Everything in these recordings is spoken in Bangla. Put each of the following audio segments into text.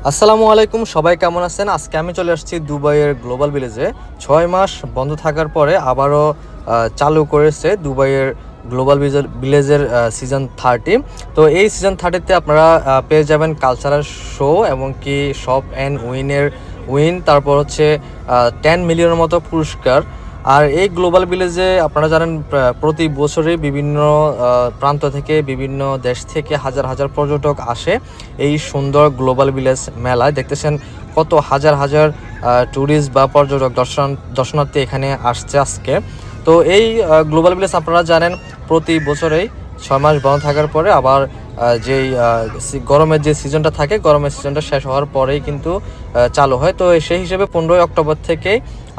আসসালামু আলাইকুম, সবাই কেমন আছেন? আজকে আমি চলে আসছি দুবাইয়ের গ্লোবাল ভিলেজে। 6 মাস বন্ধ থাকার পরে আবারও চালু করেছে দুবাইয়ের গ্লোবাল ভিলেজের সিজন 30। তো এই সিজন 30তে আপনারা পেয়ে যাবেন কালচারাল শো এবং কি শপ অ্যান্ড উইন, তারপর হচ্ছে 10 মিলিয়নের মতো পুরস্কার। আর এই গ্লোবাল ভিলেজে আপনারা জানেন প্রতি বছরই বিভিন্ন প্রান্ত থেকে, বিভিন্ন দেশ থেকে হাজার হাজার পর্যটক আসে এই সুন্দর গ্লোবাল ভিলেজ মেলায়। দেখতেছেন কত হাজার হাজার ট্যুরিস্ট বা পর্যটক দর্শনার্থী এখানে আসছে আজকে। তো এই গ্লোবাল ভিলেজ আপনারা জানেন প্রতি বছরেই 6 মাস বন্ধ থাকার পরে আবার যেই গরমের যে সিজনটা থাকে, গরমের সিজনটা শেষ হওয়ার পরেই কিন্তু চালু হয়। তো সেই হিসেবে 15 অক্টোবর থেকে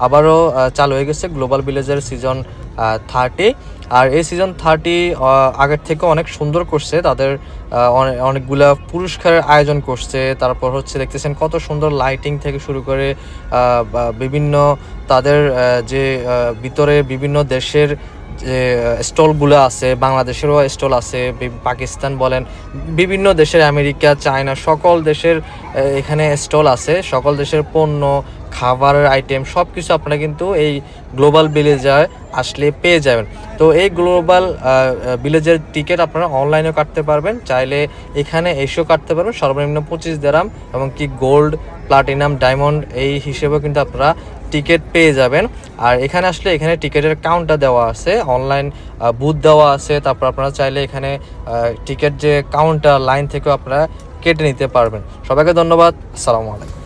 আবারও চালু হয়ে গেছে গ্লোবাল ভিলেজের সিজন 30। আর এই সিজন 30 আগের থেকে অনেক সুন্দর করছে, তাদের অনেকগুলা পুরস্কারের আয়োজন করছে। তারপর হচ্ছে দেখতেছেন কত সুন্দর লাইটিং থেকে শুরু করে বিভিন্ন তাদের যে ভিতরে বিভিন্ন দেশের যে স্টলগুলো আছে, বাংলাদেশেরও স্টল আছে, পাকিস্তান বলেন, বিভিন্ন দেশের, আমেরিকা, চায়না, সকল দেশের এখানে স্টল আছে। সকল দেশের পণ্য, খাবারের আইটেম সব কিছু আপনারা কিন্তু এই গ্লোবাল ভিলেজে আসলে পেয়ে যাবেন। তো এই গ্লোবাল ভিলেজের টিকিট আপনারা অনলাইনেও কাটতে পারবেন, চাইলে এখানে এসেও কাটতে পারবেন সর্বনিম্ন 25 দিরহাম, এবং কি গোল্ড, প্লাটিনাম, ডায়মন্ড এই হিসেবেও কিন্তু আপনারা টিকিট পেয়ে যাবেন। আর এখানে আসলে এখানে টিকিটের কাউন্টার দেওয়া আছে, অনলাইন বুথ দেওয়া আছে। তারপর আপনারা চাইলে এখানে টিকিট যে কাউন্টার লাইন থেকেও আপনারা কেটে নিতে পারবেন। সবাইকে ধন্যবাদ। আসসালামু আলাইকুম।